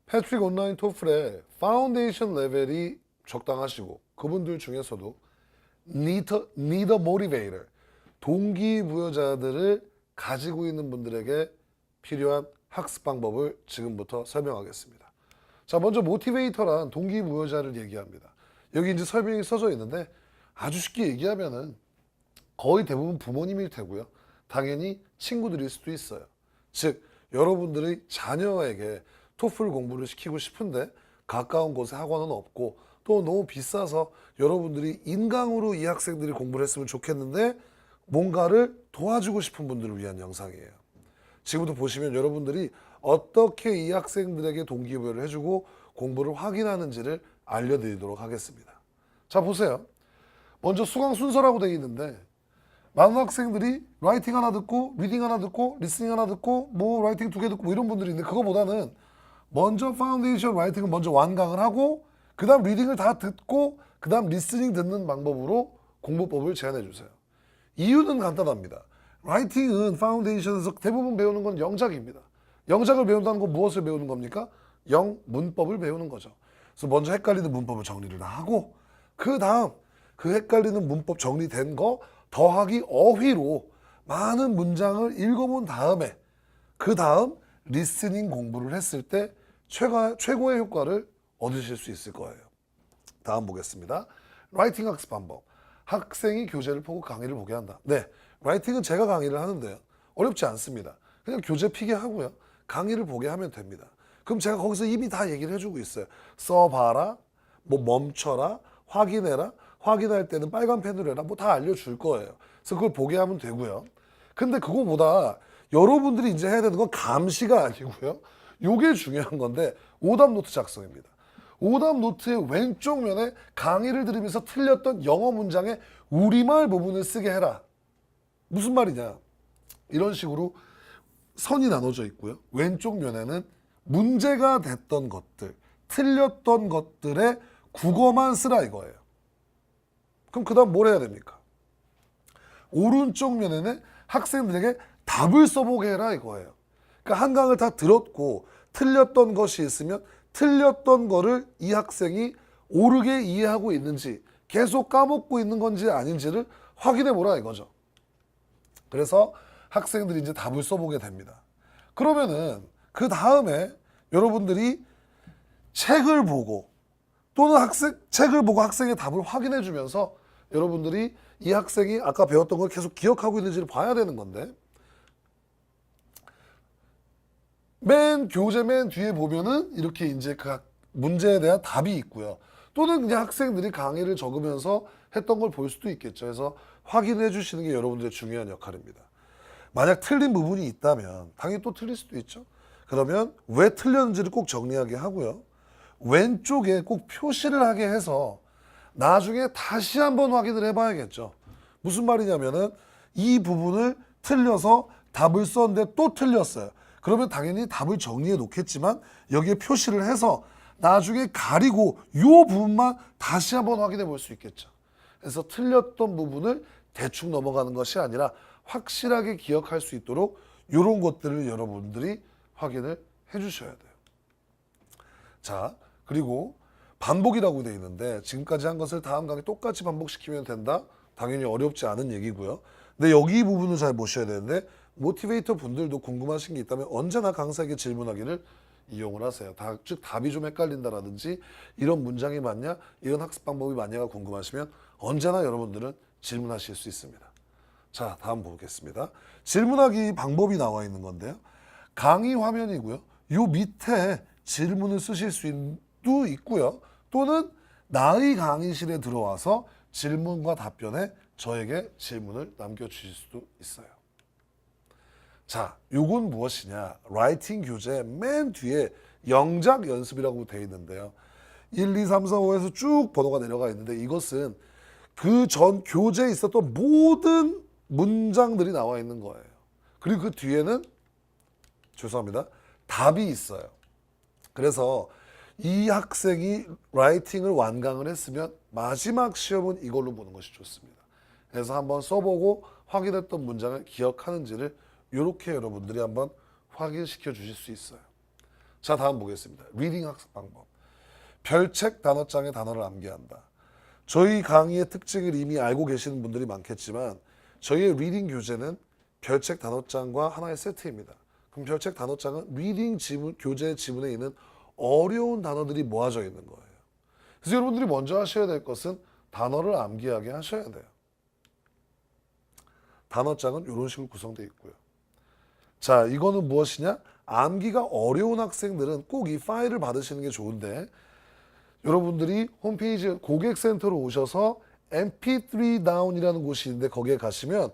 패트릭 온라인 토플의 파운데이션 레벨이 적당하시고 그분들 중에서도 need a motivator, 동기부여자들을 가지고 있는 분들에게 필요한 학습 방법을 지금부터 설명하겠습니다. 자, 먼저 모티베이터란 동기부여자를 얘기합니다. 여기 이제 설명이 써져 있는데 아주 쉽게 얘기하면은 거의 대부분 부모님일 테고요. 당연히 친구들일 수도 있어요. 즉, 여러분들의 자녀에게 토플 공부를 시키고 싶은데 가까운 곳에 학원은 없고 또 너무 비싸서 여러분들이 인강으로 이 학생들이 공부를 했으면 좋겠는데 뭔가를 도와주고 싶은 분들을 위한 영상이에요. 지금부터 보시면 여러분들이 어떻게 이 학생들에게 동기부여를 해주고 공부를 확인하는지를 알려드리도록 하겠습니다. 자, 보세요. 먼저 수강 순서라고 되어 있는데 많은 학생들이 라이팅 하나 듣고 리딩 하나 듣고 리스닝 하나 듣고 뭐 라이팅 2개 듣고 뭐 이런 분들이 있는데 그거보다는 먼저 파운데이션 라이팅을 먼저 완강을 하고 그 다음 리딩을 다 듣고 그 다음 리스닝 듣는 방법으로 공부법을 제안해 주세요. 이유는 간단합니다. 라이팅은 파운데이션에서 대부분 배우는 건 영작입니다. 영작을 배운다는 건 무엇을 배우는 겁니까? 문법을 배우는 거죠. 그래서 먼저 헷갈리는 문법을 정리를 하고 그 다음 그 헷갈리는 문법 정리된 거 더하기 어휘로 많은 문장을 읽어본 다음에 그 다음 리스닝 공부를 했을 때 최고의 효과를 얻으실 수 있을 거예요. 다음 보겠습니다. 라이팅 학습 방법. 학생이 교재를 보고 강의를 보게 한다. 네, 라이팅은 제가 강의를 하는데요. 어렵지 않습니다. 그냥 교재 피게 하고요. 강의를 보게 하면 됩니다. 그럼 제가 거기서 이미 다 얘기를 해주고 있어요. 써봐라, 뭐 멈춰라, 확인해라, 확인할 때는 빨간 펜으로 해라, 뭐 다 알려줄 거예요. 그래서 그걸 보게 하면 되고요. 근데 그거보다 여러분들이 이제 해야 되는 건 감시가 아니고요. 요게 중요한 건데 오답 노트 작성입니다. 오답 노트의 왼쪽 면에 강의를 들으면서 틀렸던 영어 문장의 우리말 부분을 쓰게 해라. 무슨 말이냐? 이런 식으로 선이 나눠져 있고요. 왼쪽 면에는 문제가 됐던 것들, 틀렸던 것들의 국어만 쓰라 이거예요. 그럼 그 다음 뭘 해야 됩니까? 오른쪽 면에는 학생들에게 답을 써보게 해라 이거예요. 그러니까 한 강을 다 들었고 틀렸던 것이 있으면 틀렸던 거를 이 학생이 옳게 이해하고 있는지 계속 까먹고 있는 건지 아닌지를 확인해 보라 이거죠. 그래서 학생들이 이제 답을 써보게 됩니다. 그러면은 그 다음에 여러분들이 책을 보고 또는 책을 보고 학생의 답을 확인해 주면서 여러분들이 이 학생이 아까 배웠던 걸 계속 기억하고 있는지를 봐야 되는 건데 교재 맨 뒤에 보면은 이렇게 이제 그 문제에 대한 답이 있고요. 또는 그냥 학생들이 강의를 적으면서 했던 걸 볼 수도 있겠죠. 그래서 확인해 주시는 게 여러분들의 중요한 역할입니다. 만약 틀린 부분이 있다면 당연히 또 틀릴 수도 있죠. 그러면 왜 틀렸는지를 꼭 정리하게 하고요. 왼쪽에 꼭 표시를 하게 해서 나중에 다시 한번 확인을 해봐야겠죠. 무슨 말이냐면은 이 부분을 틀려서 답을 썼는데 또 틀렸어요. 그러면 당연히 답을 정리해 놓겠지만 여기에 표시를 해서 나중에 가리고 이 부분만 다시 한번 확인해 볼 수 있겠죠. 그래서 틀렸던 부분을 대충 넘어가는 것이 아니라 확실하게 기억할 수 있도록 이런 것들을 여러분들이 확인을 해 주셔야 돼요. 자, 그리고 반복이라고 되어 있는데 지금까지 한 것을 다음 강의 똑같이 반복시키면 된다? 당연히 어렵지 않은 얘기고요. 근데 여기 부분을 잘 보셔야 되는데 모티베이터 분들도 궁금하신 게 있다면 언제나 강사에게 질문하기를 이용을 하세요. 즉 답이 좀 헷갈린다라든지 이런 문장이 맞냐, 이런 학습 방법이 맞냐가 궁금하시면 언제나 여러분들은 질문하실 수 있습니다. 자, 다음 보겠습니다. 질문하기 방법이 나와 있는 건데요. 강의 화면이고요. 요 밑에 질문을 쓰실 수도 있고요. 또는 나의 강의실에 들어와서 질문과 답변에 저에게 질문을 남겨주실 수도 있어요. 자, 요건 무엇이냐? 라이팅 교재 맨 뒤에 영작 연습이라고 되어 있는데요. 1, 2, 3, 4, 5에서 쭉 번호가 내려가 있는데 이것은 그 전 교재에 있었던 모든 문장들이 나와 있는 거예요. 그리고 그 뒤에는 죄송합니다. 답이 있어요. 그래서 이 학생이 라이팅을 완강을 했으면 마지막 시험은 이걸로 보는 것이 좋습니다. 그래서 한번 써보고 확인했던 문장을 기억하는지를 이렇게 여러분들이 한번 확인시켜 주실 수 있어요. 자, 다음 보겠습니다. 리딩 학습 방법. 별책 단어장에 단어를 암기한다. 저희 강의의 특징을 이미 알고 계시는 분들이 많겠지만 저희의 리딩 교재는 별책 단어장과 하나의 세트입니다. 그럼 별책 단어장은 리딩 지문, 교재 지문에 있는 어려운 단어들이 모아져 있는 거예요. 그래서 여러분들이 먼저 하셔야 될 것은 단어를 암기하게 하셔야 돼요. 단어장은 이런 식으로 구성되어 있고요. 자, 이거는 무엇이냐? 암기가 어려운 학생들은 꼭 이 파일을 받으시는 게 좋은데 여러분들이 홈페이지 고객센터로 오셔서 mp3 다운이라는 곳이 있는데 거기에 가시면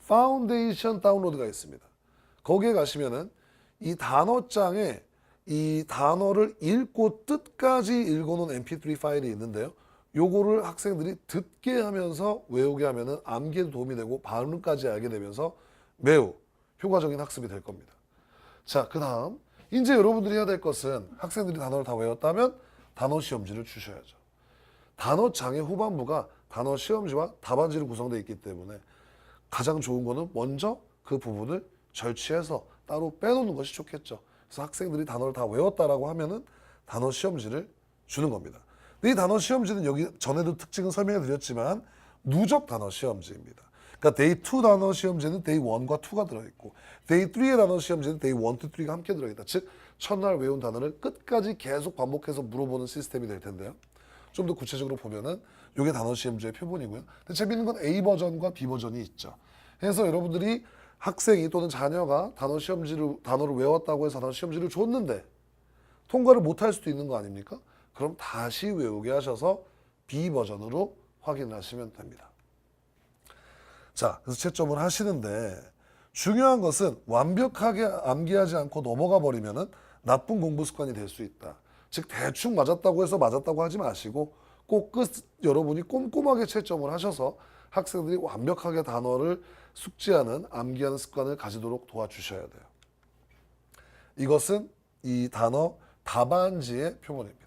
파운데이션 다운로드가 있습니다. 거기에 가시면은 이 단어장에 이 단어를 읽고 뜻까지 읽어놓은 mp3 파일이 있는데요. 요거를 학생들이 듣게 하면서 외우게 하면은 암기에도 도움이 되고 발음까지 알게 되면서 매우 효과적인 학습이 될 겁니다. 자, 그 다음 이제 여러분들이 해야 될 것은 학생들이 단어를 다 외웠다면 단어 시험지를 주셔야죠. 단어장의 후반부가 단어 시험지와 답안지로 구성되어 있기 때문에 가장 좋은 거는 먼저 그 부분을 절취해서 따로 빼놓는 것이 좋겠죠. 그래서 학생들이 단어를 다 외웠다라고 하면은 단어 시험지를 주는 겁니다. 근데 이 단어 시험지는 여기 전에도 특징은 설명해 드렸지만 누적 단어 시험지입니다. 그러니까 데이 2 단어 시험지는 데이 1과 2가 들어있고 데이 3의 단어 시험지는 데이 1, 2, 3가 함께 들어있다. 즉 첫날 외운 단어를 끝까지 계속 반복해서 물어보는 시스템이 될 텐데요. 좀 더 구체적으로 보면은 이게 단어 시험지의 표본이고요. 근데 재밌는 건 A 버전과 B 버전이 있죠. 그래서 여러분들이 학생이 또는 자녀가 단어를 외웠다고 해서 단어 시험지를 줬는데 통과를 못할 수도 있는 거 아닙니까? 그럼 다시 외우게 하셔서 B 버전으로 확인을 하시면 됩니다. 자, 그래서 채점을 하시는데 중요한 것은 완벽하게 암기하지 않고 넘어가 버리면은 나쁜 공부 습관이 될 수 있다. 즉 대충 맞았다고 해서 맞았다고 하지 마시고 꼭 여러분이 꼼꼼하게 채점을 하셔서 학생들이 완벽하게 단어를 숙지하는 암기하는 습관을 가지도록 도와주셔야 돼요. 이것은 이 단어 답안지의 표본입니다.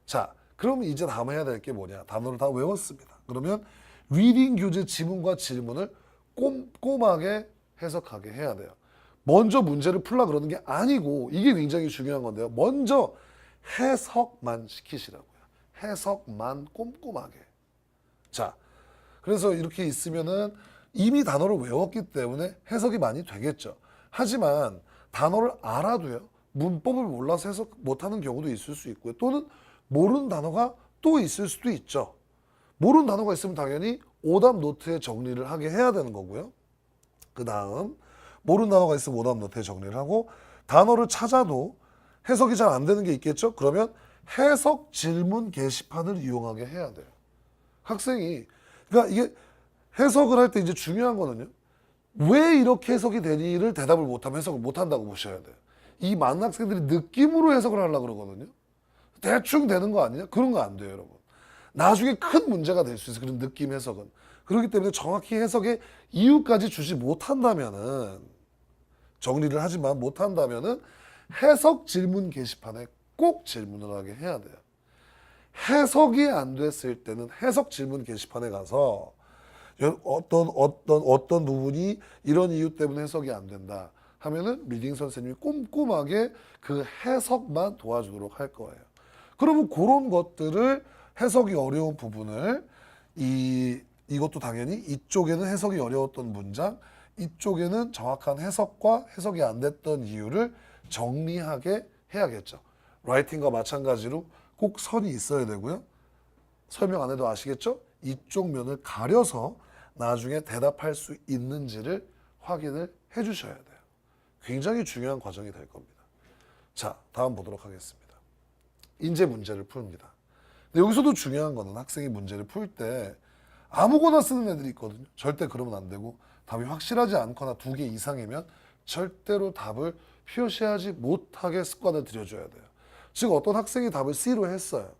자, 그럼 이제 다음 해야 될 게 뭐냐? 단어를 다 외웠습니다. 그러면 리딩 교재 지문과 질문을 꼼꼼하게 해석하게 해야 돼요. 먼저 문제를 풀라 그러는 게 아니고 이게 굉장히 중요한 건데요. 먼저 해석만 시키시라고요. 해석만 꼼꼼하게. 자, 그래서 이렇게 있으면은 이미 단어를 외웠기 때문에 해석이 많이 되겠죠. 하지만 단어를 알아도요. 문법을 몰라서 해석 못하는 경우도 있을 수 있고요. 또는 모르는 단어가 또 있을 수도 있죠. 모르는 단어가 있으면 당연히 오답 노트에 정리를 하게 해야 되는 거고요. 그 다음 모르는 단어가 있으면 오답 노트에 정리를 하고 단어를 찾아도 해석이 잘 안 되는 게 있겠죠. 그러면 해석 질문 게시판을 이용하게 해야 돼요. 학생이 그러니까 이게 해석을 할 때 이제 중요한 거는요. 왜 이렇게 해석이 되니를 대답을 못하면 해석을 못한다고 보셔야 돼요. 이 많은 학생들이 느낌으로 해석을 하려고 그러거든요. 대충 되는 거 아니냐? 그런 거 안 돼요, 여러분. 나중에 큰 문제가 될 수 있어요. 그런 느낌 해석은. 그렇기 때문에 정확히 해석의 이유까지 주지 못한다면은 정리를 하지만 못한다면은 해석 질문 게시판에 꼭 질문을 하게 해야 돼요. 해석이 안 됐을 때는 해석 질문 게시판에 가서 어떤 부분이 이런 이유 때문에 해석이 안 된다 하면은 리딩 선생님이 꼼꼼하게 그 해석만 도와주도록 할 거예요. 그러면 그런 것들을 해석이 어려운 부분을 이것도 당연히 이쪽에는 해석이 어려웠던 문장, 이쪽에는 정확한 해석과 해석이 안 됐던 이유를 정리하게 해야겠죠. 라이팅과 마찬가지로 꼭 선이 있어야 되고요. 설명 안 해도 아시겠죠? 이쪽 면을 가려서 나중에 대답할 수 있는지를 확인을 해 주셔야 돼요. 굉장히 중요한 과정이 될 겁니다. 자, 다음 보도록 하겠습니다. 인제 문제를 풉니다. 근데 여기서도 중요한 거는 학생이 문제를 풀 때 아무거나 쓰는 애들이 있거든요. 절대 그러면 안 되고 답이 확실하지 않거나 2개 이상이면 절대로 답을 표시하지 못하게 습관을 들여줘야 돼요. 즉 어떤 학생이 답을 C로 했어요.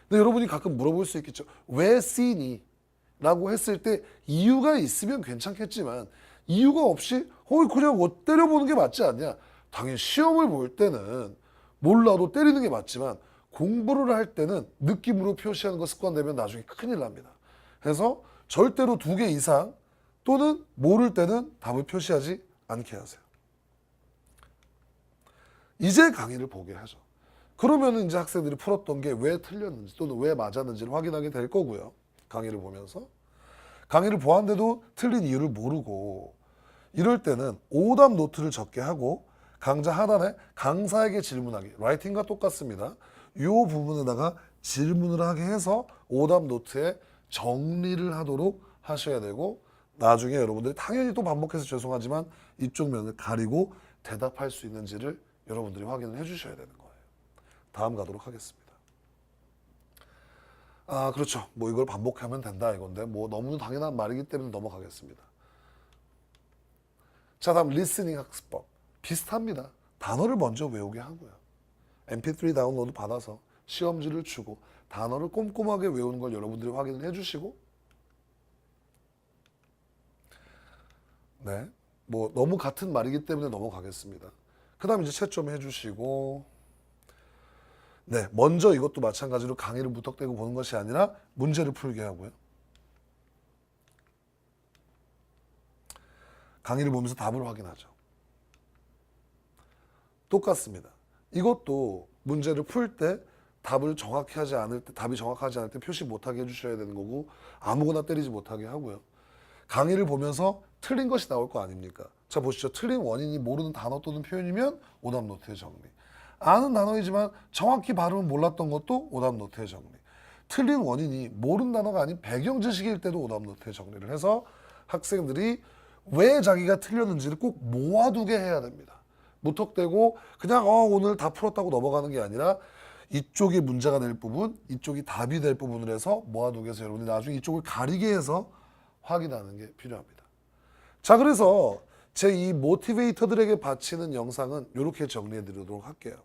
근데 여러분이 가끔 물어볼 수 있겠죠. 왜 C니? 라고 했을 때 이유가 있으면 괜찮겠지만 이유가 없이 그냥 때려보는 게 맞지 않냐? 당연히 시험을 볼 때는 몰라도 때리는 게 맞지만 공부를 할 때는 느낌으로 표시하는 거 습관되면 나중에 큰일 납니다. 그래서 절대로 2개 이상 또는 모를 때는 답을 표시하지 않게 하세요. 이제 강의를 보게 하죠. 그러면 이제 학생들이 풀었던 게 왜 틀렸는지 또는 왜 맞았는지를 확인하게 될 거고요. 강의를 보면서. 강의를 보았는데도 틀린 이유를 모르고 이럴 때는 오답 노트를 적게 하고 강좌 하단에 강사에게 질문하기. 라이팅과 똑같습니다. 이 부분에다가 질문을 하게 해서 오답 노트에 정리를 하도록 하셔야 되고 나중에 여러분들이 당연히 또 반복해서 죄송하지만 이쪽 면을 가리고 대답할 수 있는지를 여러분들이 확인을 해주셔야 되는 거예요. 다음 가도록 하겠습니다. 아, 그렇죠. 뭐 이걸 반복하면 된다 이건데 뭐 너무 당연한 말이기 때문에 넘어가겠습니다. 자, 다음 리스닝 학습법. 비슷합니다. 단어를 먼저 외우게 하고요. mp3 다운로드 받아서 시험지를 주고 단어를 꼼꼼하게 외우는 걸 여러분들이 확인을 해주시고 네, 뭐 너무 같은 말이기 때문에 넘어가겠습니다. 그 다음 이제 채점 해주시고 네, 먼저 이것도 마찬가지로 강의를 무턱대고 보는 것이 아니라 문제를 풀게 하고요. 강의를 보면서 답을 확인하죠. 똑같습니다. 이것도 문제를 풀 때 답을 정확히 하지 않을 때, 답이 정확하지 않을 때 표시 못하게 해주셔야 되는 거고 아무거나 때리지 못하게 하고요. 강의를 보면서 틀린 것이 나올 거 아닙니까? 자, 보시죠. 틀린 원인이 모르는 단어 또는 표현이면 오답 노트의 정리. 아는 단어이지만 정확히 발음을 몰랐던 것도 오답 노트의 정리. 틀린 원인이 모르는 단어가 아닌 배경 지식일 때도 오답 노트의 정리를 해서 학생들이 왜 자기가 틀렸는지를 꼭 모아두게 해야 됩니다. 무턱대고 그냥 오늘 다 풀었다고 넘어가는 게 아니라 이쪽이 문제가 될 부분, 이쪽이 답이 될 부분을 해서 모아두게 해서 여러분이 나중에 이쪽을 가리게 해서 확인하는 게 필요합니다. 자, 그래서 제 이 모티베이터들에게 바치는 영상은 이렇게 정리해 드리도록 할게요.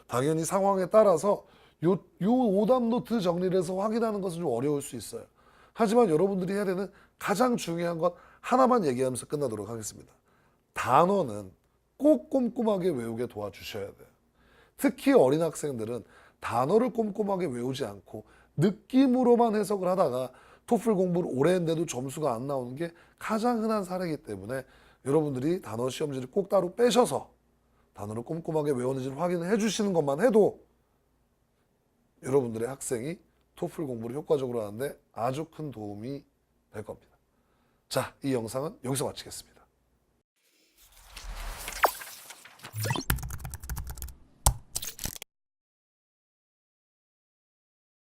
당연히 상황에 따라서 요 오답 노트 정리를 해서 확인하는 것은 좀 어려울 수 있어요. 하지만 여러분들이 해야 되는 가장 중요한 것 하나만 얘기하면서 끝나도록 하겠습니다. 단어는 꼭 꼼꼼하게 외우게 도와주셔야 돼요. 특히 어린 학생들은 단어를 꼼꼼하게 외우지 않고 느낌으로만 해석을 하다가 토플 공부를 오래 했는데도 점수가 안 나오는 게 가장 흔한 사례이기 때문에 여러분들이 단어 시험지를 꼭 따로 빼셔서 단어를 꼼꼼하게 외우는지를 확인을 해주시는 것만 해도 여러분들의 학생이 토플 공부를 효과적으로 하는데 아주 큰 도움이 될 겁니다. 자, 이 영상은 여기서 마치겠습니다.